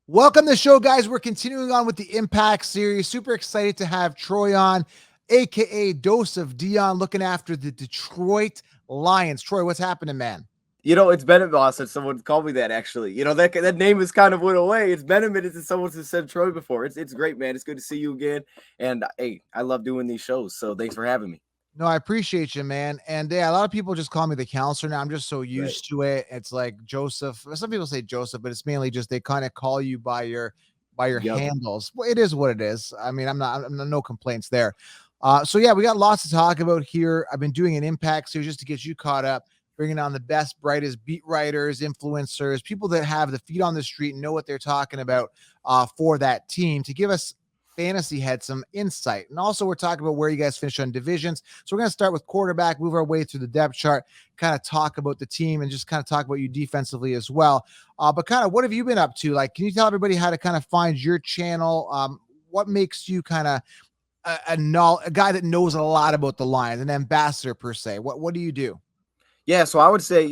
Welcome to the show, guys. We're continuing on with the Impact series. Super excited to have Troy on, aka Dose of Dion, looking after the Detroit Lions. Troy, what's happening, man? It's been a while since someone called me that. Actually, that name has kind of went away. It's been a minute since someone has said Troy before. It's great, man. It's good to see you again. And hey, I love doing these shows. So thanks for having me. No, I appreciate you, man. And yeah, a lot of people just call me the counselor now. I'm just so Right. used to it. It's like Joseph. Some people say Joseph, but it's mainly just they kind of call you by your Yep. handles. Well, it is what it is. I mean, I'm no complaints there. So yeah, we got lots to talk about here. I've been doing an impact series just to get you caught up, bringing on the best, brightest beat writers, influencers, people that have the feet on the street and know what they're talking about for that team to give us fantasy had some insight. And also we're talking about where you guys finish on divisions. So we're going to start with quarterback, move our way through the depth chart, kind of talk about the team and just kind of talk about you defensively as well. But kind of what have you been up to? Like, can you tell everybody how to kind of find your channel? What makes you kind of a guy that knows a lot about the Lions, an ambassador per se? What do you do? Yeah. So I would say,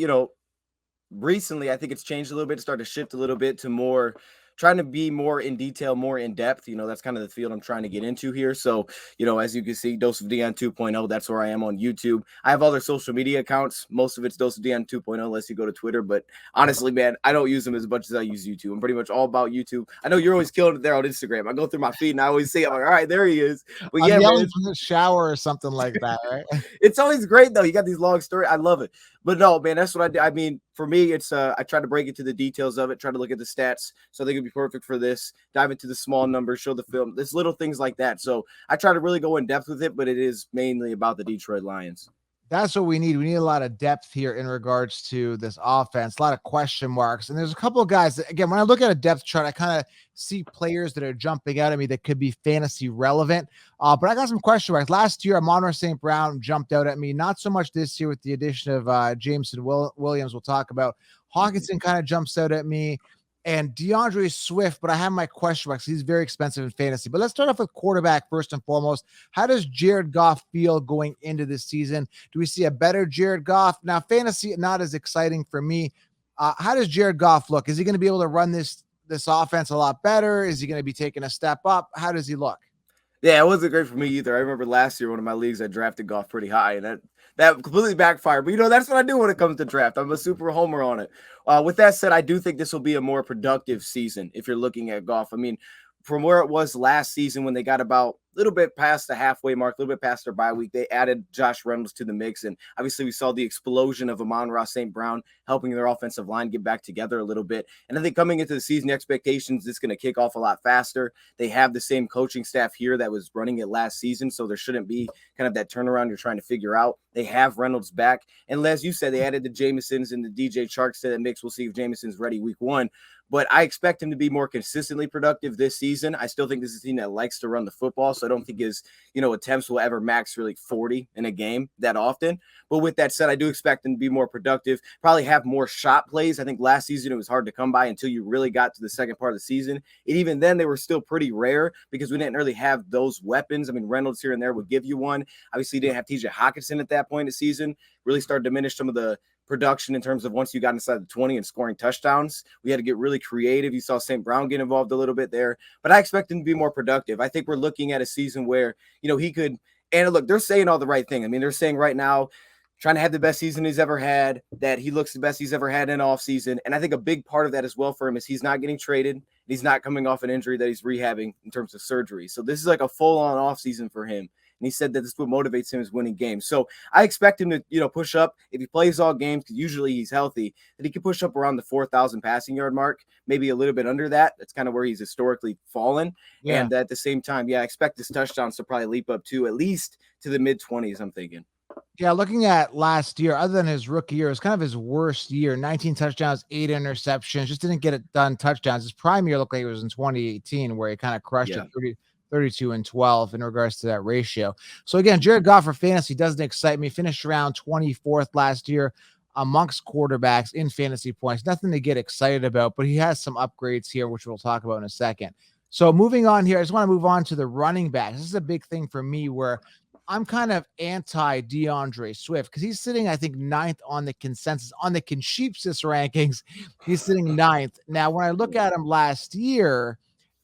recently I think it's changed a little bit, started to shift a little bit to more trying to be more in detail, more in depth. That's kind of the field I'm trying to get into here. So, as you can see, Dose of Dion 2.0, that's where I am on YouTube. I have other social media accounts. Most of it's Dose of Dion 2.0, unless you go to Twitter. But honestly, man, I don't use them as much as I use YouTube. I'm pretty much all about YouTube. I know you're always killing it there on Instagram. I go through my feed and I always see, I'm like, all right, there he is. But I'm yeah, man, yelling from the shower or something like that, right? it's always great though. You got these long stories. I love it. But no, man, that's what I do. I mean, for me, it's I try to break into the details of it, try to look at the stats. So I think it'd be perfect for this. Dive into the small numbers, show the film. There's little things like that. So I try to really go in depth with it, but it is mainly about the Detroit Lions. That's what we need. We need a lot of depth here in regards to this offense, a lot of question marks. And there's a couple of guys that, again, when I look at a depth chart, I kind of see players that are jumping out at me that could be fantasy relevant. But I got some question marks. Last year, Amon-Ra St. Brown jumped out at me. Not so much this year with the addition of Jameson Williams, we'll talk about. Hawkinson kind of jumps out at me. And Deandre Swift, but I have my question marks. He's very expensive in fantasy. But let's start off with quarterback first and foremost. How does Jared Goff feel going into this season? Do we see a better Jared Goff? Now, fantasy, not as exciting for me. How does Jared Goff look? Is he going to be able to run this offense a lot better? Is he going to be taking a step up? How does he look? Yeah, it wasn't great for me either. I remember last year, one of my leagues, I drafted Goff pretty high, and that completely backfired. But that's what I do when it comes to draft. I'm a super homer on it. With that said, I do think this will be a more productive season if you're looking at Goff. I mean, from where it was last season when they got about a little bit past the halfway mark, a little bit past their bye week, they added Josh Reynolds to the mix. And obviously we saw the explosion of Amon-Ra St. Brown helping their offensive line get back together a little bit. And I think coming into the season, expectations, it's going to kick off a lot faster. They have the same coaching staff here that was running it last season, so there shouldn't be kind of that turnaround you're trying to figure out. They have Reynolds back. And as you said, they added the Jamesons and the DJ Charks to that mix. We'll see if Jameson's ready week one. But I expect him to be more consistently productive this season. I still think this is a team that likes to run the football, so I don't think his attempts will ever max really 40 in a game that often. But with that said, I do expect him to be more productive, probably have more shot plays. I think last season it was hard to come by until you really got to the second part of the season. And even then, they were still pretty rare because we didn't really have those weapons. I mean, Reynolds here and there would give you one. Obviously, you didn't have TJ Hawkinson at that point in the season. Really started to diminish some of the production in terms of once you got inside the 20 and scoring touchdowns. We had to get really creative. You saw St. Brown get involved a little bit there, but I expect him to be more productive. I think we're looking at a season where, he could, and look, they're saying all the right thing. I mean, they're saying right now, trying to have the best season he's ever had, that he looks the best he's ever had in off season. And I think a big part of that as well for him is he's not getting traded. He's not coming off an injury that he's rehabbing in terms of surgery. So this is like a full on off season for him. And he said that this is what motivates him is winning games. So I expect him to, push up if he plays all games, because usually he's healthy, that he can push up around the 4,000 passing yard mark, maybe a little bit under that. That's kind of where he's historically fallen. Yeah. And at the same time, I expect his touchdowns to probably leap up to at least to the mid 20s, I'm thinking. Yeah, looking at last year, other than his rookie year, it was kind of his worst year. 19 touchdowns, 8 interceptions, just didn't get it done touchdowns. His prime year looked like it was in 2018, where he kind of crushed it 32-12 in regards to that ratio. So again, Jared Goff for fantasy doesn't excite me. Finished around 24th last year amongst quarterbacks in fantasy points. Nothing to get excited about, but he has some upgrades here, which we'll talk about in a second. So moving on here, I just want to move on to the running backs. This is a big thing for me where I'm kind of anti Deandre Swift because he's sitting, I think, ninth on the consensus on the Concheapsis rankings. He's sitting ninth. Now, when I look at him last year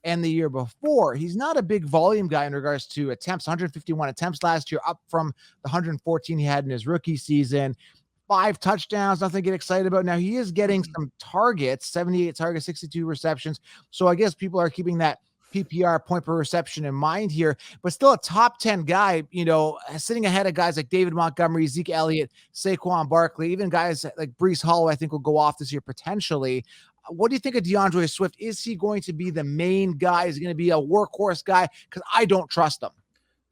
and the year before, he's not a big volume guy in regards to attempts. 151 attempts last year, up from the 114 he had in his rookie season. 5 touchdowns, nothing to get excited about. Now he is getting some targets, 78 targets, 62 receptions. So I guess people are keeping that PPR point per reception in mind here, but still a top 10 guy, sitting ahead of guys like David Montgomery, Zeke Elliott, Saquon Barkley, even guys like Breece Hall, I think will go off this year potentially. What do you think of DeAndre Swift? Is he going to be the main guy? Is he going to be a workhorse guy? Because I don't trust him.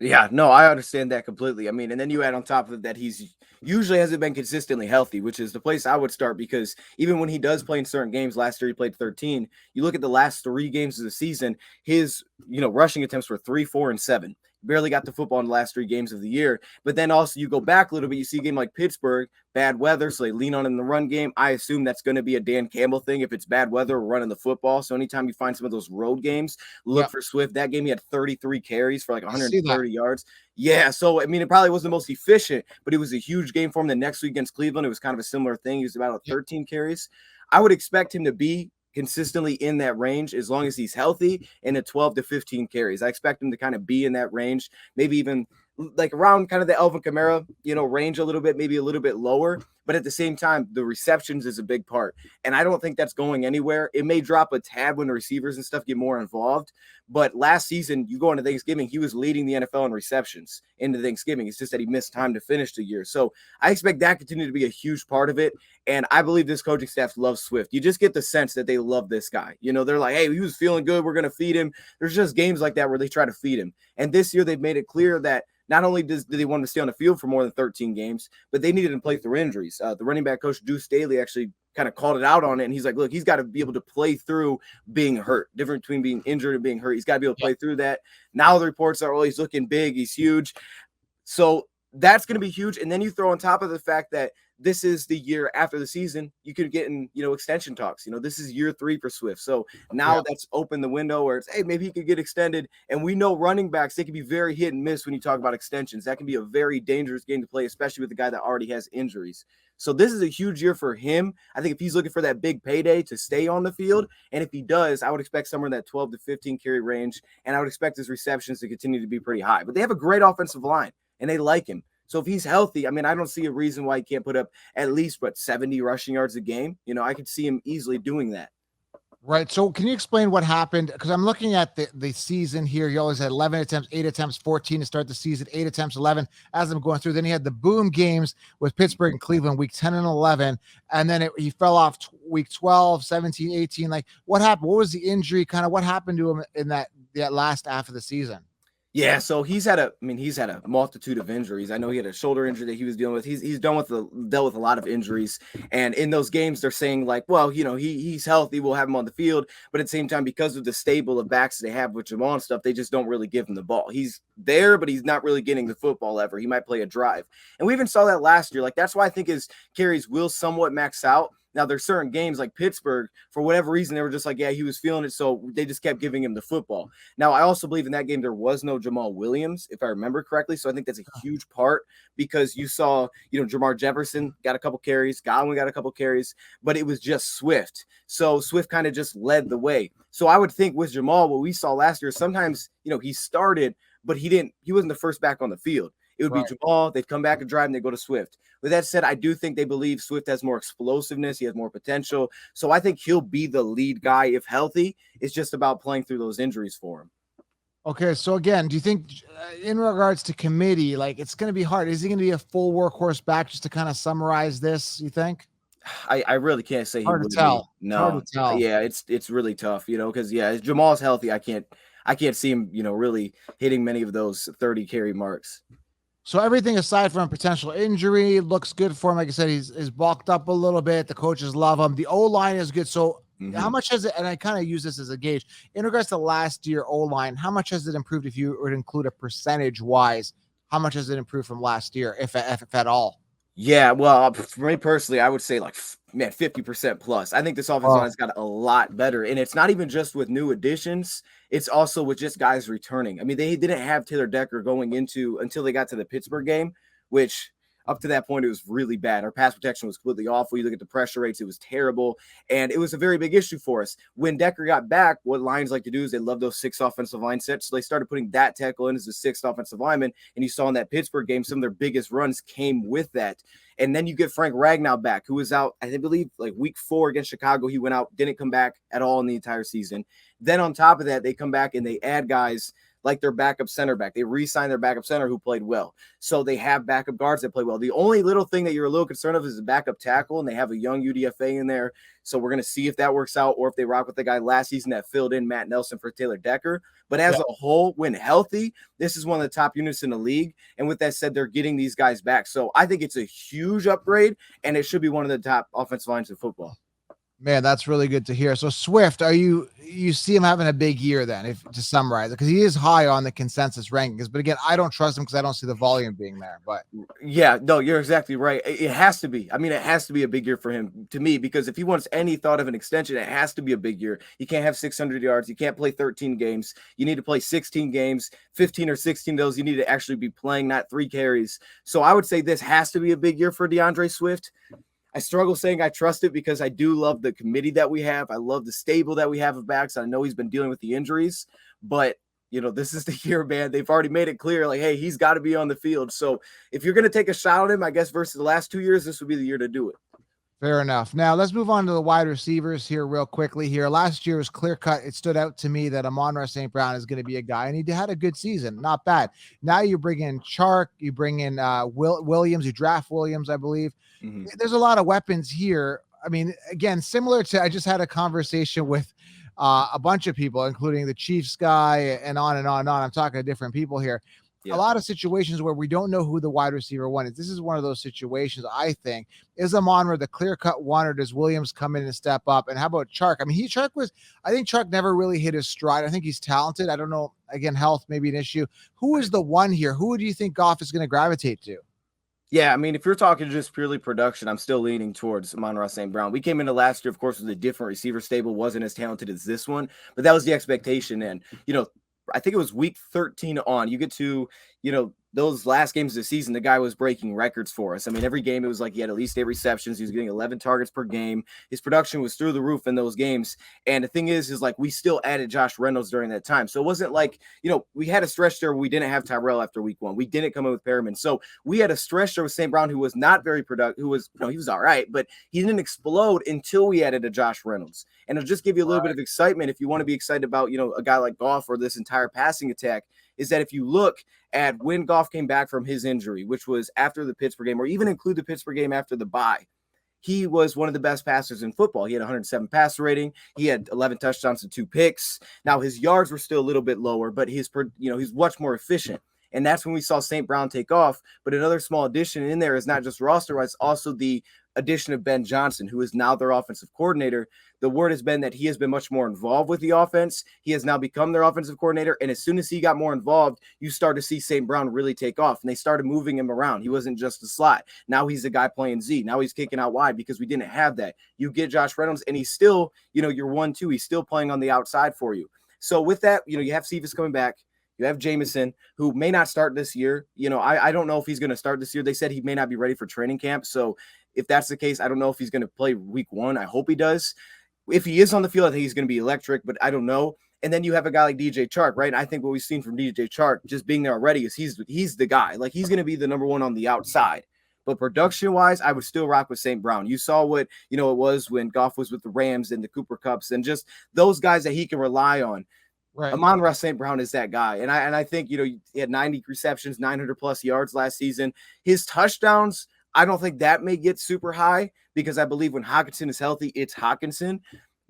Yeah, no, I understand that completely. I mean, and then you add on top of that, he's usually hasn't been consistently healthy, which is the place I would start, because even when he does play in certain games, last year he played 13. You look at the last 3 games of the season, his, rushing attempts were 3, 4, and 7. Barely got the football in the last 3 games of the year. But then also you go back a little bit, you see a game like Pittsburgh, bad weather, so they lean on in the run game. I assume that's going to be a Dan Campbell thing. If it's bad weather, we're running the football. So anytime you find some of those road games, look for Swift. That game he had 33 carries for like 130 yards. Yeah, so I mean, it probably wasn't the most efficient, but it was a huge game for him. The next week against Cleveland, it was kind of a similar thing. He was about 13 carries. I would expect him to be consistently in that range as long as he's healthy, in a 12 to 15 carries. I expect him to kind of be in that range, maybe even like around kind of the Alvin Kamara, range a little bit, maybe a little bit lower. But at the same time, the receptions is a big part. And I don't think that's going anywhere. It may drop a tad when the receivers and stuff get more involved. But last season, you go into Thanksgiving, he was leading the NFL in receptions into Thanksgiving. It's just that he missed time to finish the year. So I expect that to continue to be a huge part of it. And I believe this coaching staff loves Swift. You just get the sense that they love this guy. They're like, hey, he was feeling good, we're going to feed him. There's just games like that where they try to feed him. And this year they've made it clear that not only do they want him to stay on the field for more than 13 games, but they needed him to play through injuries. The running back coach, Deuce Staley, actually kind of called it out on it. And he's like, look, he's got to be able to play through being hurt. Different between being injured and being hurt. He's got to be able to play through that. Now the reports are, he's looking big. He's huge. So that's going to be huge. And then you throw on top of the fact that this is the year after the season, you could get in, extension talks. This is year 3 for Swift. So now that's opened the window where it's, hey, maybe he could get extended. And we know running backs, they can be very hit and miss when you talk about extensions. That can be a very dangerous game to play, especially with a guy that already has injuries. So this is a huge year for him. I think if he's looking for that big payday to stay on the field, and if he does, I would expect somewhere in that 12 to 15 carry range. And I would expect his receptions to continue to be pretty high. But they have a great offensive line, and they like him. So if he's healthy, I mean, I don't see a reason why he can't put up at least, 70 rushing yards a game. I could see him easily doing that. Right. So can you explain what happened? Because I'm looking at the season here. He always had 11 attempts, 8 attempts, 14 to start the season, 8 attempts, 11 as I'm going through. Then he had the boom games with Pittsburgh and Cleveland, week 10 and 11. And then he fell off week 12, 17, 18. Like, what happened? What was the injury? Kind of what happened to him in that last half of the season? Yeah, so he's had a multitude of injuries. I know he had a shoulder injury that he was dealing with. He's dealt with a lot of injuries, and in those games they're saying like, well, he's healthy, we'll have him on the field, but at the same time, because of the stable of backs they have with Jamal and stuff, they just don't really give him the ball. He's there, but he's not really getting the football ever. He might play a drive, and we even saw that last year. Like, that's why I think his carries will somewhat max out. Now, there's certain games like Pittsburgh, for whatever reason, they were just like, yeah, he was feeling it, so they just kept giving him the football. Now, I also believe in that game there was no Jamal Williams, if I remember correctly, so I think that's a huge part, because you saw, Jamar Jefferson got a couple carries, Godwin got a couple carries, but it was just Swift. So Swift kind of just led the way. So I would think with Jamal, what we saw last year, sometimes, he started, but he wasn't the first back on the field. It would be Jamal. They'd come back and drive, and they go to Swift. With that said, I do think they believe Swift has more explosiveness. He has more potential. So I think he'll be the lead guy if healthy. It's just about playing through those injuries for him. Okay, so again, do you think in regards to committee, like, it's going to be hard? Is he going to be a full workhorse back, just to kind of summarize this, you think? I really can't say hard he would to tell. be. No, hard to tell. Yeah, it's really tough, because if Jamal's healthy, I can't see him, really hitting many of those 30 carry marks. So everything aside from potential injury looks good for him. Like I said, he's bulked up a little bit. The coaches love him. The O-line is good. So how much has it, and I kind of use this as a gauge, in regards to last year O-line, how much has it improved if you would include a percentage-wise? How much has it improved from last year, if at all? Yeah, well, for me personally, I would say like, man, 50% plus. I think this offensive Oh, line's got a lot better. And it's not even just with new additions, it's also with just guys returning. I mean, they didn't have Taylor Decker going into until they got to the Pittsburgh game, which up to that point, it was really bad. Our pass protection was completely awful. You look at the pressure rates, it was terrible. And it was a very big issue for us. When Decker got back, what Lions like to do is they love those 6 offensive line sets. So they started putting that tackle in as the 6th offensive lineman. And you saw in that Pittsburgh game, some of their biggest runs came with that. And then you get Frank Ragnow back, who was out, I believe, like week 4 against Chicago. He went out, didn't come back at all in the entire season. Then on top of that, they come back and they add guys like their backup center back. They re-signed their backup center who played well. So they have backup guards that play well. The only little thing that you're a little concerned of is the backup tackle, and they have a young UDFA in there. So we're going to see if that works out or if they rock with the guy last season that filled in Matt Nelson for Taylor Decker. But as a whole, when healthy, this is one of the top units in the league. And with that said, they're getting these guys back. So I think it's a huge upgrade, and it should be one of the top offensive lines in football. man, that's really good to hear. So Swift, you see him having a big year then, if to summarize it, because he is high on the consensus rankings. But again, I don't trust him because I don't see the volume being there. But yeah, no, you're exactly right. It has to be. I mean, it has to be a big year for him to me, because if he wants any thought of an extension, it has to be a big year. You can't have 600 yards. You can't play 13 games. You need to play 16 games, 15 or 16 of those. You need to actually be playing, not 3 carries. So I would say this has to be a big year for Deandre Swift. I struggle saying I trust it because I do love the committee that we have. I love the stable that we have of backs. I know he's been dealing with the injuries, but this is the year, man. They've already made it clear, like, hey, he's got to be on the field. So if you're going to take a shot at him, I guess versus the last 2 years, this would be the year to do it. fair enough. Now let's move on to the wide receivers here real quickly. Here, last year was clear cut. It stood out to me that Amon-Ra St. Brown is going to be a guy, and he had a good season, not bad. Now you bring in Chark, you bring in Williams, you draft Williams, I believe. Mm-hmm. There's a lot of weapons here. I mean, again, similar to, I just had a conversation with a bunch of people, including the Chiefs guy, and on and on and on. I'm talking to different people here. Yeah. A lot of situations where we don't know who the wide receiver one is. This is one of those situations, I think. Is Amon-Ra the clear-cut one, or does Williams come in and step up? And how about Chark? I mean, I think Chark never really hit his stride. I think he's talented. I don't know. Again, health may be an issue. Who is the one here? Who do you think Goff is going to gravitate to? Yeah, I mean, if you're talking just purely production, I'm still leaning towards Amon-Ra St. Brown. We came into last year, of course, with a different receiver stable, wasn't as talented as this one, but that was the expectation. And, I think it was week 13 on. You get to, those last games of the season, the guy was breaking records for us. I mean, every game it was like he had at least 8 receptions. He was getting 11 targets per game. His production was through the roof in those games. And the thing is like we still added Josh Reynolds during that time. So it wasn't like, we had a stretch there where we didn't have Tyrell after week 1. We didn't come in with Perriman. So we had a stretch there with St. Brown, who was not very productive, he was all right, but he didn't explode until we added a Josh Reynolds. And it'll just give you a little bit of excitement if you want to be excited about, a guy like Goff or this entire passing attack, is that if you look at when Goff came back from his injury, which was after the Pittsburgh game, or even include the Pittsburgh game after the bye, he was one of the best passers in football. He had 107 passer rating. He had 11 touchdowns and 2 picks. Now his yards were still a little bit lower, but he's much more efficient. And that's when we saw St. Brown take off. But another small addition in there is not just roster-wise, also the addition of Ben Johnson, who is now their offensive coordinator. The word has been that he has been much more involved with the offense. He has now become their offensive coordinator. And as soon as he got more involved, you start to see St. Brown really take off. And they started moving him around. He wasn't just a slot. Now he's the guy playing Z. Now he's kicking out wide because we didn't have that. You get Josh Reynolds, and he's still, your 1-2. He's still playing on the outside for you. So with that, you have Cephas coming back. You have Jameson, who may not start this year. I don't know if he's going to start this year. They said he may not be ready for training camp. So if that's the case, I don't know if he's going to play week 1. I hope he does. If he is on the field, I think he's going to be electric, but I don't know. And then you have a guy like DJ Chark, right? And I think what we've seen from DJ Chark just being there already is he's the guy. Like, he's going to be the number 1 on the outside. But production-wise, I would still rock with St. Brown. You saw what, it was when Goff was with the Rams and the Cooper Cupps and just those guys that he can rely on. Right. Amon-Ra St. Brown is that guy. And I think, he had 90 receptions, 900 plus yards last season. His touchdowns, I don't think that may get super high because I believe when Hawkinson is healthy, it's Hawkinson.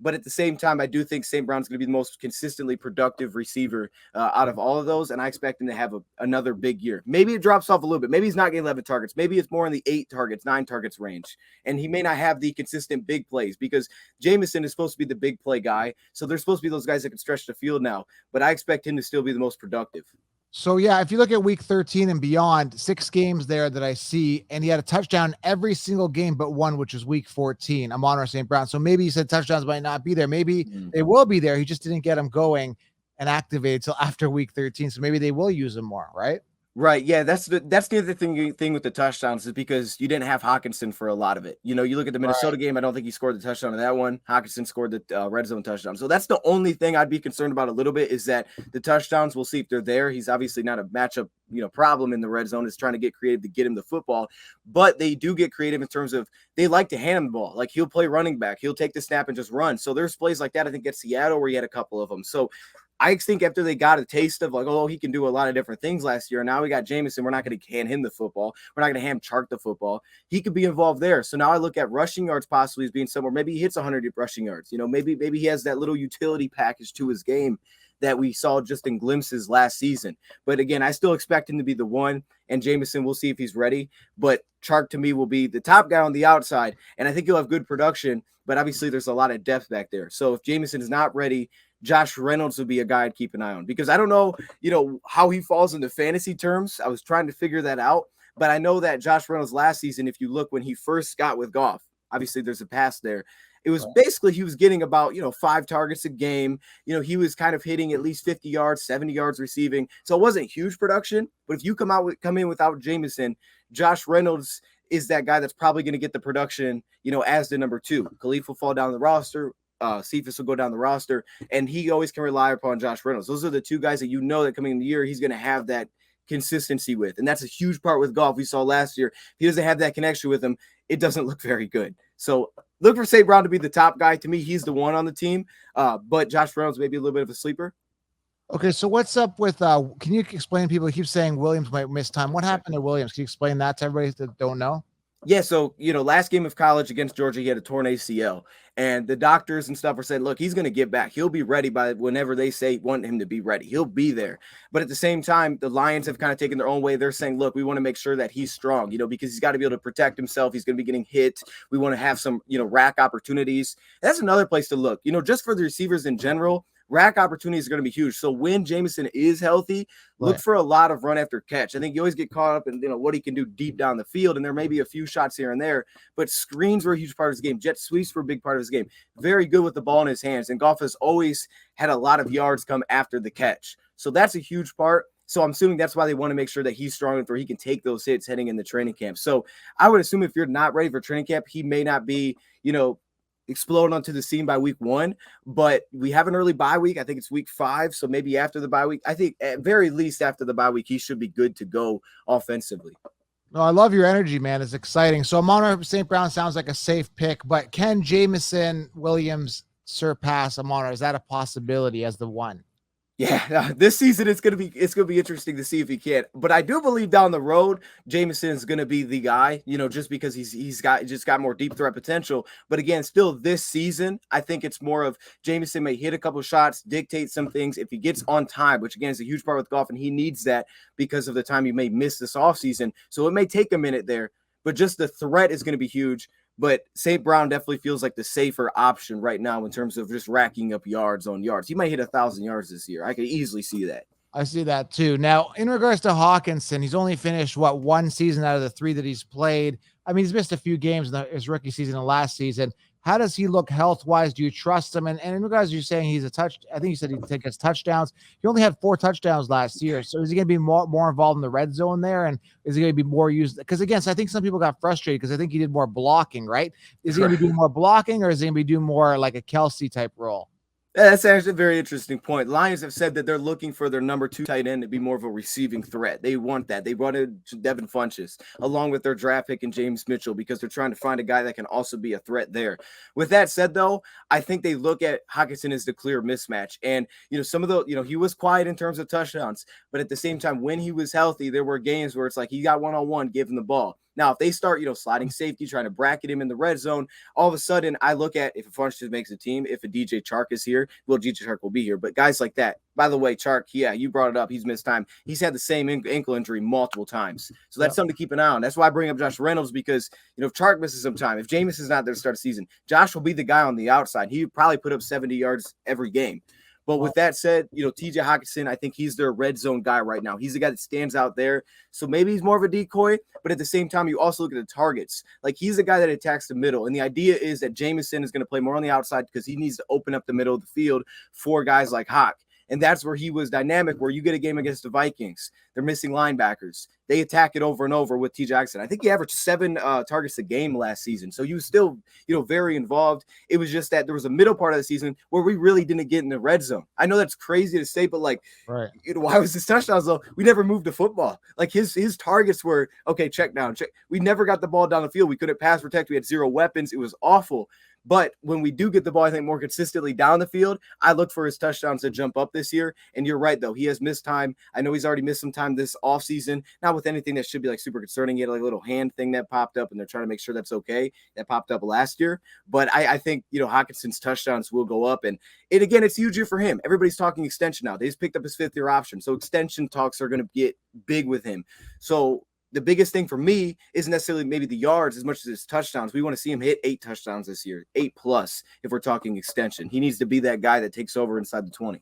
But at the same time, I do think St. Brown's going to be the most consistently productive receiver out of all of those. And I expect him to have another big year. Maybe it drops off a little bit. Maybe he's not getting 11 targets. Maybe it's more in the 8 targets, 9 targets range. And he may not have the consistent big plays because Jameson is supposed to be the big play guy. So there's supposed to be those guys that can stretch the field now. But I expect him to still be the most productive. So yeah, if you look at week 13 and beyond, 6 games there that I see, and he had a touchdown every single game but one, which is week 14. Amon-Ra St. Brown. So maybe he said touchdowns might not be there. Maybe they will be there. He just didn't get them going and activated till after week 13. So maybe they will use him more, right? Right. Yeah, that's the other thing with the touchdowns is because you didn't have Hawkinson for a lot of it. You know, you look at the Minnesota game, I don't think he scored the touchdown in that one. Hawkinson scored the red zone touchdown. So that's the only thing I'd be concerned about a little bit is that the touchdowns, we'll see if they're there. He's obviously not a matchup, problem in the red zone. Is trying to get creative to get him the football, but they do get creative in terms of they like to hand him the ball. Like he'll play running back. He'll take the snap and just run. So there's plays like that, I think, at Seattle where he had a couple of them. So I think after they got a taste of like, oh, he can do a lot of different things last year. And now we got Jameson. We're not going to hand him the football. We're not going to hand Chark the football. He could be involved there. So now I look at rushing yards possibly as being somewhere. Maybe he hits 100 rushing yards. Maybe he has that little utility package to his game that we saw just in glimpses last season. But again, I still expect him to be the one. And Jameson, we'll see if he's ready. But Chark to me will be the top guy on the outside. And I think he'll have good production. But obviously there's a lot of depth back there. So if Jameson is not ready, Josh Reynolds would be a guy I'd keep an eye on because I don't know, how he falls into fantasy terms. I was trying to figure that out, but I know that Josh Reynolds last season, if you look when he first got with Goff, obviously there's a pass there. It was basically he was getting about, 5 targets a game. He was kind of hitting at least 50 yards, 70 yards receiving. So it wasn't huge production, but if you come in without Jameson, Josh Reynolds is that guy that's probably going to get the production, as the number 2. Khalif will fall down the roster. Cephas will go down the roster, and he always can rely upon Josh Reynolds. Those are the 2 guys that that coming in the year he's going to have that consistency with, and that's a huge part with Goff. We saw last year if he doesn't have that connection with him, it doesn't look very good. So look for St. Brown to be the top guy. To me, he's the one on the team, but Josh Reynolds may be a little bit of a sleeper. Okay, so what's up with can you explain to people who keep saying Williams might miss time? What happened to Williams? Can you explain that to everybody that don't know? Yeah, so, last game of college against Georgia, he had a torn ACL, and the doctors and stuff are saying, look, he's going to get back. He'll be ready by whenever they want him to be ready. He'll be there. But at the same time, the Lions have kind of taken their own way. They're saying, look, we want to make sure that he's strong, because he's got to be able to protect himself. He's going to be getting hit. We want to have some, rack opportunities. That's another place to look, just for the receivers in general. Rack opportunities are going to be huge. So when Jameson is healthy, look for a lot of run after catch. I think you always get caught up in what he can do deep down the field, and there may be a few shots here and there, but screens were a huge part of his game. Jet sweeps were a big part of his game. Very good with the ball in his hands, and Goff has always had a lot of yards come after the catch. So that's a huge part. So I'm assuming that's why they want to make sure that he's strong enough where he can take those hits heading into training camp. So I would assume if you're not ready for training camp, he may not be, explode onto the scene by week 1, but we have an early bye week. I think it's week 5. So maybe after the bye week, I think at very least after the bye week, he should be good to go offensively. No, I love your energy, man. It's exciting. So Amon-Ra St. Brown sounds like a safe pick, but can Jameson Williams surpass Amon-Ra? Is that a possibility as the one? Yeah, this season it's gonna be interesting to see if he can. But I do believe down the road, Jameson is gonna be the guy, just because he's got more deep threat potential. But again, still this season, I think it's more of Jameson may hit a couple shots, dictate some things if he gets on time, which again is a huge part with Goff, and he needs that because of the time he may miss this offseason. So it may take a minute there, but just the threat is gonna be huge. But St. Brown definitely feels like the safer option right now in terms of just racking up yards on yards. He might hit 1,000 yards this year. I could easily see that. I see that too. Now, in regards to Hawkinson, he's only finished, 1 season out of the 3 that he's played. I mean, he's missed a few games in his rookie season and last season. How does he look health-wise? Do you trust him? And in regards to you saying he's I think you said he takes touchdowns. He only had 4 touchdowns last year. So is he going to be more involved in the red zone there? And is he going to be more used? Because again, so I think some people got frustrated because I think he did more blocking, right? Is he going to be doing more blocking, or is he going to be doing more like a Kelsey type role? That's actually a very interesting point. Lions have said that they're looking for their number 2 tight end to be more of a receiving threat. They want that. They wanted Devin Funchess along with their draft pick and James Mitchell because they're trying to find a guy that can also be a threat there. With that said, though, I think they look at Hawkinson as the clear mismatch. And, some of the, he was quiet in terms of touchdowns, but at the same time, when he was healthy, there were games where it's like he got one-on-one, give him the ball. Now, if they start, sliding safety, trying to bracket him in the red zone, all of a sudden I look at if a Funchess makes a team, if a DJ Chark is here, well, DJ Chark will be here. But guys like that, by the way, Chark, yeah, you brought it up. He's missed time. He's had the same ankle injury multiple times. So that's something to keep an eye on. That's why I bring up Josh Reynolds because, if Chark misses some time, if Jameis is not there to start the season, Josh will be the guy on the outside. He would probably put up 70 yards every game. But with that said, TJ Hawkinson, I think he's their red zone guy right now. He's the guy that stands out there. So maybe he's more of a decoy, but at the same time, you also look at the targets. Like, he's the guy that attacks the middle. And the idea is that Jameson is going to play more on the outside because he needs to open up the middle of the field for guys like Hawk. And that's where he was dynamic, where you get a game against the Vikings. They're missing linebackers. They attack it over and over with T. Jackson. I think he averaged 7 targets a game last season. So he was still, very involved. It was just that there was a middle part of the season where we really didn't get in the red zone. I know that's crazy to say, but right. Why was his touchdowns though? We never moved the football. Like his targets were, okay, check down, check. We never got the ball down the field. We couldn't pass protect. We had 0 weapons. It was awful. But when we do get the ball, I think more consistently down the field, I look for his touchdowns to jump up this year. And you're right, though. He has missed time. I know he's already missed some time this offseason. Not with anything that should be super concerning. He had a little hand thing that popped up, and they're trying to make sure that's okay. That popped up last year. But I think, Hawkinson's touchdowns will go up. And again, it's a huge year for him. Everybody's talking extension now. They just picked up his 5th-year option. So extension talks are going to get big with him. So the biggest thing for me isn't necessarily maybe the yards as much as his touchdowns. We want to see him hit 8 touchdowns this year, 8+ if we're talking extension. He needs to be that guy that takes over inside the 20.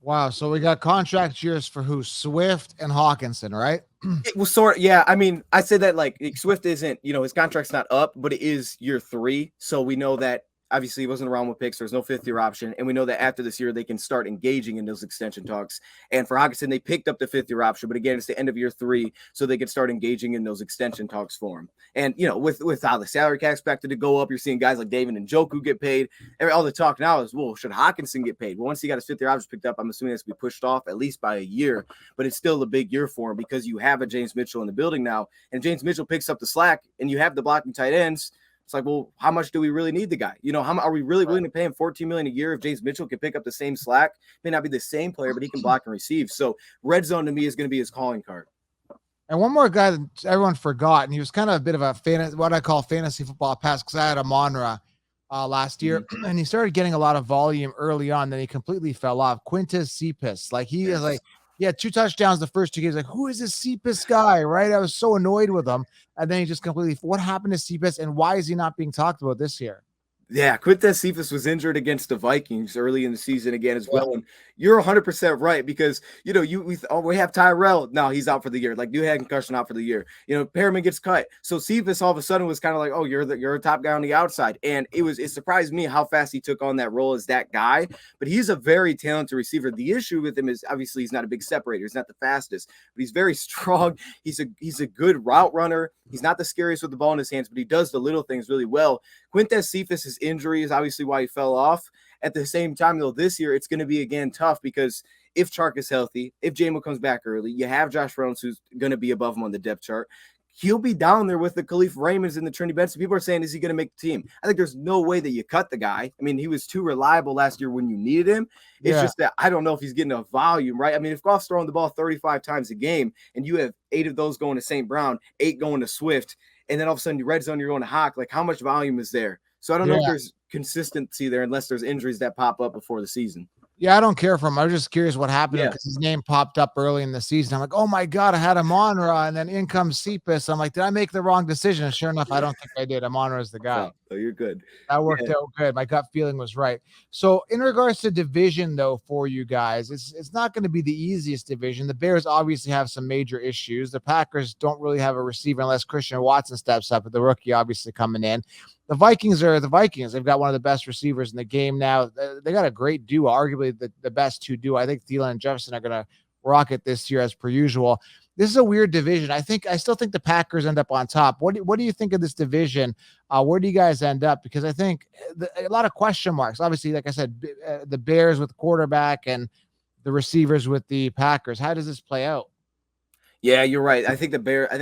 Wow. So we got contract years for who? Swift and Hawkinson, right? It was yeah. I mean, I say that Swift isn't, his contract's not up, but it is year 3. So we know that obviously he wasn't around with picks. There's no 5th-year option. And we know that after this year, they can start engaging in those extension talks. And for Hawkinson, they picked up the 5th-year option. But again, it's the end of year 3, so they can start engaging in those extension talks for him. And, with how the salary cap expected to go up, you're seeing guys like David and Njoku get paid. All the talk now is, well, should Hawkinson get paid? Well, once he got his 5th-year option picked up, I'm assuming that's going to be pushed off at least by a year. But it's still a big year for him because you have a James Mitchell in the building now. And James Mitchell picks up the slack, and you have the blocking tight ends. It's like, well, how much do we really need the guy? How are we really willing to pay him $14 million a year if James Mitchell can pick up the same slack? May not be the same player, but he can block and receive. So red zone to me is going to be his calling card. And one more guy that everyone forgot, and he was kind of a bit of a what I call fantasy football pass, because I had Amon-Ra last year, and he started getting a lot of volume early on. Then he completely fell off. Quintez Cephas, he had 2 touchdowns the first 2 games. Who is this Cephas guy, right? I was so annoyed with him. And then he just completely, what happened to Cephas, and why is he not being talked about this year? Yeah, Quintez Cephas was injured against the Vikings early in the season again as well. And you're 100% right because, we have Tyrell. Now he's out for the year. You had concussion out for the year. Perriman gets cut. So Cephas all of a sudden was kind of like, oh, you're a top guy on the outside. And it surprised me how fast he took on that role as that guy. But he's a very talented receiver. The issue with him is obviously he's not a big separator. He's not the fastest, but he's very strong. He's a good route runner. He's not the scariest with the ball in his hands, but he does the little things really well. Quintez Cephas' injury is obviously why he fell off. At the same time, though, this year it's going to be, again, tough because if Chark is healthy, if Jamo comes back early, you have Josh Reynolds, who's going to be above him on the depth chart. He'll be down there with the Khalif Raymonds and the Trinity Benson. People are saying, is he going to make the team? I think there's no way that you cut the guy. I mean, he was too reliable last year when you needed him. It's just that I don't know if he's getting a volume, right? I mean, if Goff's throwing the ball 35 times a game and you have 8 of those going to St. Brown, 8 going to Swift, and then all of a sudden you red zone, you're going to Hawk, how much volume is there? So I don't know if there's consistency there unless there's injuries that pop up before the season. Yeah, I don't care for him. I was just curious what happened because his name popped up early in the season. I'm like, oh my God, I had Amon-Ra, and then in comes Cephas. I'm like, did I make the wrong decision? And sure enough, I don't think I did. Amon-Ra is the guy. Oh, you're good. That worked out good. My gut feeling was right. So in regards to division, though, for you guys, it's not going to be the easiest division. The Bears obviously have some major issues. The Packers don't really have a receiver unless Christian Watson steps up, but the rookie obviously coming in. The Vikings are the Vikings. They've got one of the best receivers in the game now. They got a great duo, arguably the best 2 duo. I think Thielen and Jefferson are going to rock it this year as per usual. This is a weird division. I still think the Packers end up on top. What do you think of this division? Where do you guys end up? Because I think a lot of question marks. Obviously, like I said, the Bears with the quarterback and the receivers with the Packers. How does this play out? Yeah, you're right. I think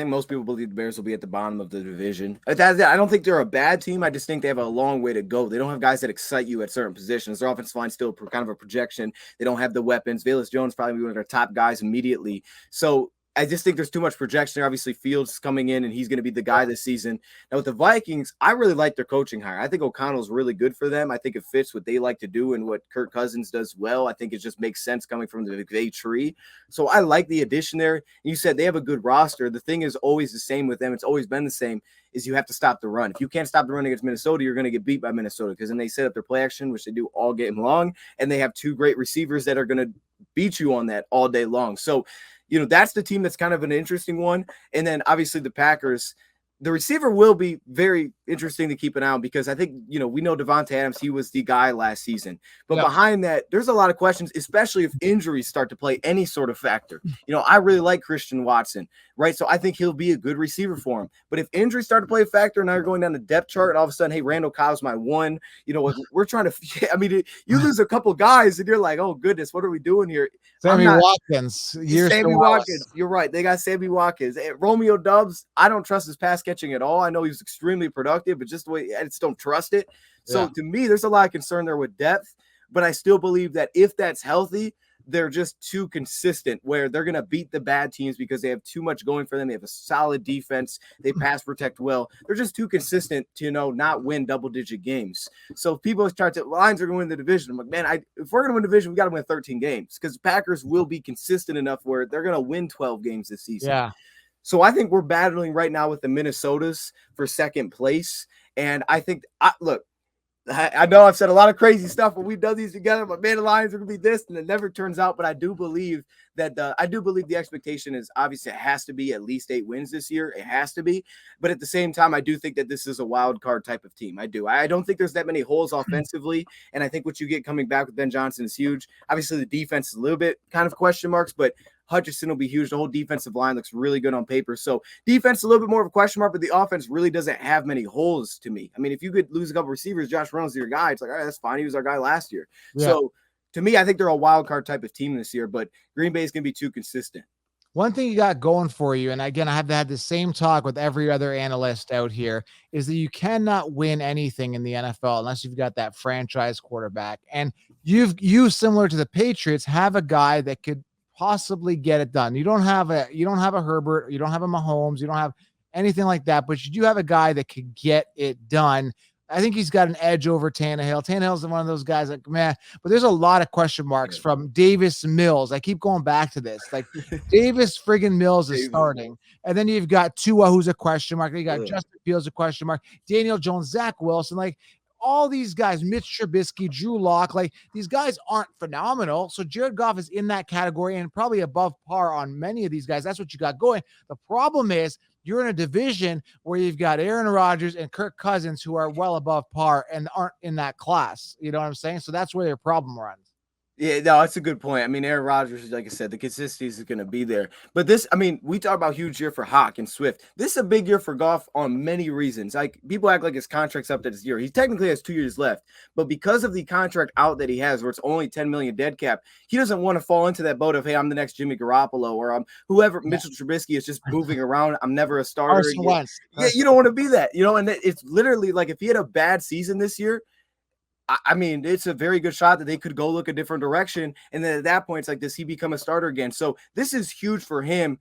most people believe the Bears will be at the bottom of the division. I don't think they're a bad team. I just think they have a long way to go. They don't have guys that excite you at certain positions. Their offensive line still kind of a projection. They don't have the weapons. Velus Jones probably one of their top guys immediately. So I just think there's too much projection there. Obviously, Fields is coming in and he's going to be the guy this season. Now with the Vikings, I really like their coaching hire. I think O'Connell's really good for them. I think it fits what they like to do and what Kirk Cousins does well. I think it just makes sense coming from the McVay tree. So I like the addition there. You said they have a good roster. The thing is always the same with them. It's always been the same, is you have to stop the run. If you can't stop the run against Minnesota, you're going to get beat by Minnesota, because then they set up their play action, which they do all game long, and they have two great receivers that are going to beat you on that all day long. So, that's the team that's kind of an interesting one. And then obviously the Packers, the receiver will be very interesting to keep an eye on, because I think, we know Devontae Adams, he was the guy last season. But behind that, there's a lot of questions, especially if injuries start to play any sort of factor. I really like Christian Watson, right? So I think he'll be a good receiver for him. But if injuries start to play a factor, now you're going down the depth chart, and all of a sudden, hey, Randall Cobb's my one. We're trying to – you lose a couple guys, and you're like, oh, goodness, what are we doing here? Sammy Watkins. Sammy Watkins. You're right. They got Sammy Watkins. Romeo Doubs, I don't trust his pass catching at all. I know he's extremely productive, but just the way I just don't trust it. So to me, there's a lot of concern there with depth, but I still believe that if that's healthy, they're just too consistent, where they're going to beat the bad teams because they have too much going for them. They have a solid defense. They pass protect well. They're just too consistent to, not win double-digit games. So if people start to, Lions are going to win the division. I'm like, man, if we're going to win the division, we got to win 13 games, because Packers will be consistent enough where they're going to win 12 games this season. Yeah. So I think we're battling right now with the Minnesotas for second place. And I think, look, I know I've said a lot of crazy stuff when we've done these together, but man, the Lions are going to be this, and it never turns out. But I do believe that the expectation is obviously it has to be at least 8 wins this year. It has to be. But at the same time, I do think that this is a wild card type of team. I do. I don't think there's that many holes offensively. And I think what you get coming back with Ben Johnson is huge. Obviously, the defense is a little bit kind of question marks, but Hutchinson will be huge. The whole defensive line looks really good on paper. So defense a little bit more of a question mark, but the offense really doesn't have many holes to me. I mean, if you could lose a couple receivers, Josh Reynolds is your guy. It's like, all right, that's fine. He was our guy last year. Yeah. So to me, I think they're a wild card type of team this year, but Green Bay is going to be too consistent. One thing you got going for you, and again, I have had the same talk with every other analyst out here, is that you cannot win anything in the NFL unless you've got that franchise quarterback. And you similar to the Patriots, have a guy that could possibly get it done. You don't have a Herbert, you don't have a Mahomes, you don't have anything like that, but you do have a guy that could get it done. I think he's got an edge over Tannehill. Tannehill's one of those guys like, man, but there's a lot of question marks from Davis Mills. I keep going back to this. Like Davis friggin' Mills is starting. And then you've got Tua, who's a question mark. You got Justin Fields, a question mark. Daniel Jones, Zach Wilson, like all these guys, Mitch Trubisky, Drew Lock, like these guys aren't phenomenal. So Jared Goff is in that category and probably above par on many of these guys. That's what you got going. The problem is you're in a division where you've got Aaron Rodgers and Kirk Cousins who are well above par and aren't in that class. You know what I'm saying? So that's where your problem runs. Yeah, no, that's a good point. I mean, Aaron Rodgers, like I said, the consistency is going to be there. But this, I mean, we talk about huge year for Hawk and Swift. This is a big year for Goff on many reasons. Like people act like his contract's up this year. He technically has 2 years left, but because of the contract out that he has, where it's only $10 million dead cap, he doesn't want to fall into that boat of, hey, I'm the next Jimmy Garoppolo, or I'm whoever. Mitchell Trubisky is just moving around. I'm never a starter. Carson Wentz. Yeah, you don't want to be that, and it's literally like if he had a bad season this year, I mean, it's a very good shot that they could go look a different direction. And then at that point, it's like, does he become a starter again? So this is huge for him,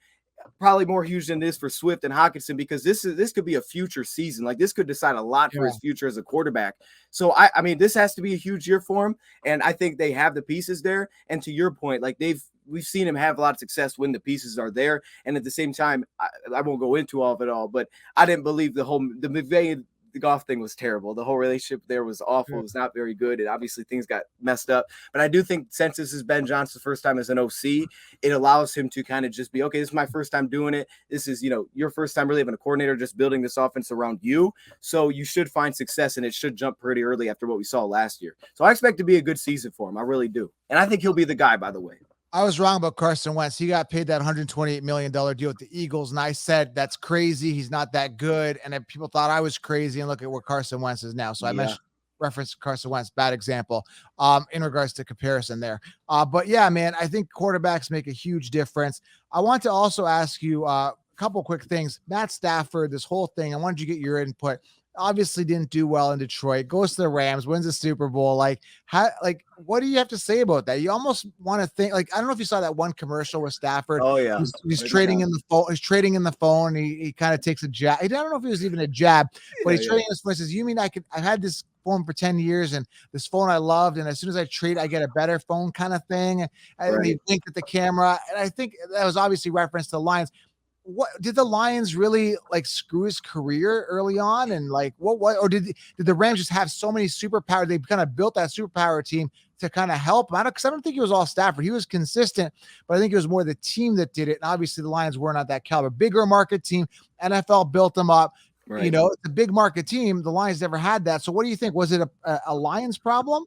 probably more huge than this for Swift and Hawkinson, because this could be a future season. Like this could decide a lot for his future as a quarterback. So I mean, this has to be a huge year for him. And I think they have the pieces there. And to your point, like we've seen him have a lot of success when the pieces are there. And at the same time, I won't go into all of it all, but I didn't believe the McVay, the Goff thing was terrible. The whole relationship there was awful. It was not very good. And obviously things got messed up. But I do think since this is Ben Johnson's first time as an OC, it allows him to kind of just be, okay, this is my first time doing it. This is, your first time really having a coordinator, just building this offense around you. So you should find success, and it should jump pretty early after what we saw last year. So I expect to be a good season for him. I really do. And I think he'll be the guy, by the way. I was wrong about Carson Wentz. He got paid that $128 million deal with the Eagles, and I said that's crazy. He's not that good, and then people thought I was crazy. And look at where Carson Wentz is now. So I referenced Carson Wentz, bad example, in regards to comparison there. But yeah, man, I think quarterbacks make a huge difference. I want to also ask you a couple quick things. Matt Stafford, this whole thing. I wanted you to get your input. obviously didn't do well in Detroit, goes to the Rams, wins the Super Bowl. Like, what do you have to say about that? You almost want to think, like, I don't know if you saw that one commercial with Stafford. Oh yeah, he's trading in the phone. He's trading in the phone. He kind of takes a jab. I don't know if it was even a jab, but he's trading in his phone. He says, "You mean I've had this phone for 10 years and this phone I loved, and as soon as I trade, I get a better phone," kind of thing. And he winked at the camera, and I think that was obviously reference to the Lions. What did the Lions really like screw his career early on? And like what or did the Rams just have so many superpower? They kind of built that superpower team to kind of help him. I don't think it was all Stafford. He was consistent, but I think it was more the team that did it. And obviously the Lions were not that caliber. Bigger market team. NFL built them up. Right. You know, it's a big market team. The Lions never had that. So what do you think? Was it a Lions problem?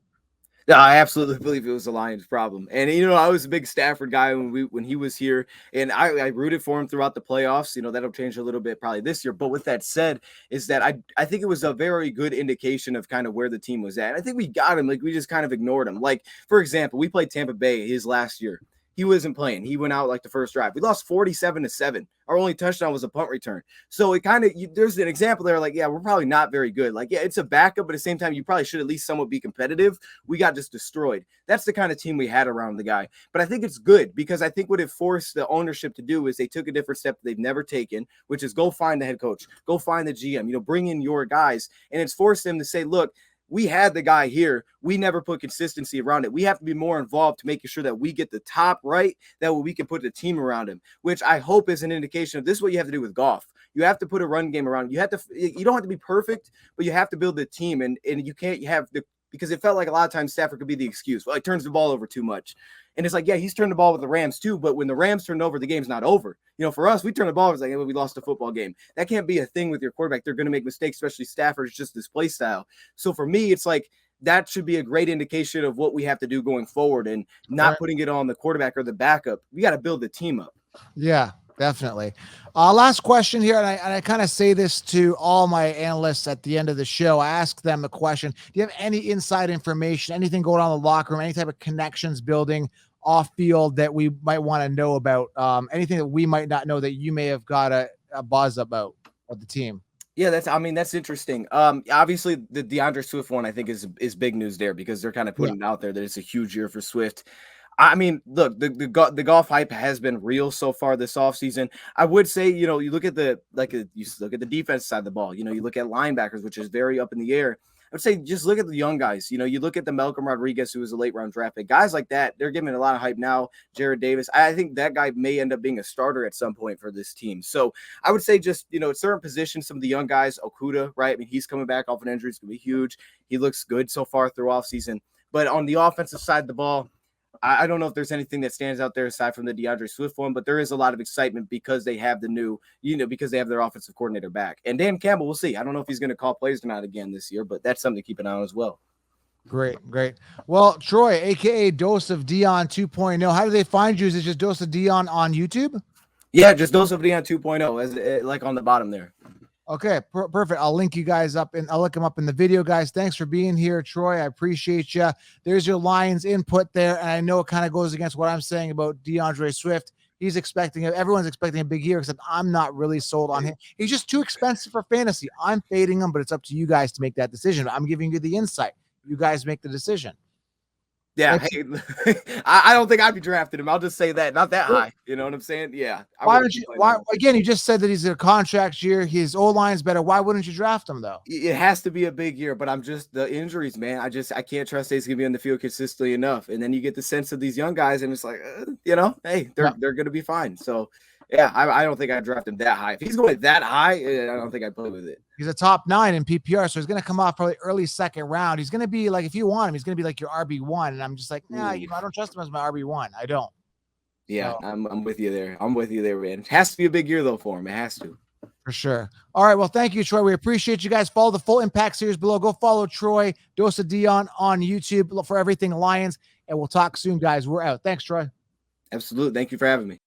No, I absolutely believe it was the Lions' problem. And, you know, I was a big Stafford guy when he was here, and I rooted for him throughout the playoffs. You know, that'll change a little bit probably this year. But with that said, is that I think it was a very good indication of kind of where the team was at. And I think we got him. Like, we just kind of ignored him. Like, for example, we played Tampa Bay his last year. He wasn't playing. He went out like the first drive. We lost 47-7. Our only touchdown was a punt return. So it kind of, there's an example there like, yeah, we're probably not very good. Like, yeah, it's a backup, but at the same time, you probably should at least somewhat be competitive. We got just destroyed. That's the kind of team we had around the guy. But I think it's good because I think what it forced the ownership to do is they took a different step that they've never taken, which is go find the head coach, go find the GM, you know, bring in your guys. And it's forced them to say, look, we had the guy here. We never put consistency around it. We have to be more involved to making sure that we get the top right. That way we can put the team around him, which I hope is an indication of this is what you have to do with Goff. You have to put a run game around. You don't have to be perfect, but you have to build the team. And you can't have because it felt like a lot of times Stafford could be the excuse. Well, he turns the ball over too much. And it's like, yeah, he's turned the ball with the Rams too, but when the Rams turned over, the game's not over. You know, for us, we turn the ball, it's like, hey, we lost a football game. That can't be a thing with your quarterback. They're going to make mistakes, especially Stafford. It's just this play style. So for me, it's like that should be a great indication of what we have to do going forward and not putting it on the quarterback or the backup. We got to build the team up. Yeah. Definitely. Last question here, and I kind of say this to all my analysts at the end of the show. I ask them a question. Do you have any inside information, anything going on in the locker room, any type of connections building off field that we might want to know about? Anything that we might not know that you may have got a buzz about the team? Yeah, that's interesting. Obviously the Deandre Swift one I think is big news there because they're kind of putting it out there that it's a huge year for Swift. I mean, look, the Goff hype has been real so far this offseason. I would say, you know, you look at the defense side of the ball, you know, you look at linebackers, which is very up in the air. I would say just look at the young guys. You know, you look at the Malcolm Rodriguez, who was a late round draft pick. Guys like that, they're giving a lot of hype now. Jared Davis, I think that guy may end up being a starter at some point for this team. So I would say just, you know, at certain positions, some of the young guys, Okudah, right? I mean, he's coming back off an injury. It's going to be huge. He looks good so far through offseason. But on the offensive side of the ball, I don't know if there's anything that stands out there aside from the Deandre Swift one, but there is a lot of excitement because they have the new, you know, because they have their offensive coordinator back. And Dan Campbell, we'll see. I don't know if he's going to call plays or not again this year, but that's something to keep an eye on as well. Great. Well, Troy, a.k.a. Dose of Dion 2.0, how do they find you? Is it just Dose of Dion on YouTube? Yeah, just Dose of Dion 2.0, as like on the bottom there. Okay, perfect. I'll link you guys up and I'll look them up in the video, guys. Thanks for being here, Troy. I appreciate you. There's your Lions input there. And I know it kind of goes against what I'm saying about Deandre Swift. Everyone's expecting a big year, except I'm not really sold on him. He's just too expensive for fantasy. I'm fading him, but it's up to you guys to make that decision. I'm giving you the insight. You guys make the decision. Yeah, hey, I don't think I'd be drafting him. I'll just say that. Not that high. You know what I'm saying? Yeah. Why again, you just said that he's in a contract year. His O-line's better. Why wouldn't you draft him, though? It has to be a big year, but I'm just the injuries, man. I can't trust that he's going to be on the field consistently enough. And then you get the sense of these young guys, and it's like, you know, hey, they're going to be fine. So, yeah, I don't think I'd draft him that high. If he's going that high, I don't think I'd play with it. He's a top 9 in PPR, so he's going to come off probably early second round. He's going to be like, if you want him, he's going to be like your RB1. And I'm just like, nah, you know, I don't trust him as my RB1. I don't. Yeah, so, I'm with you there. I'm with you there, man. It has to be a big year, though, for him. It has to. For sure. All right. Well, thank you, Troy. We appreciate you guys. Follow the full Impact series below. Go follow Troy, Dose of Dion on YouTube for everything Lions. And we'll talk soon, guys. We're out. Thanks, Troy. Absolutely. Thank you for having me.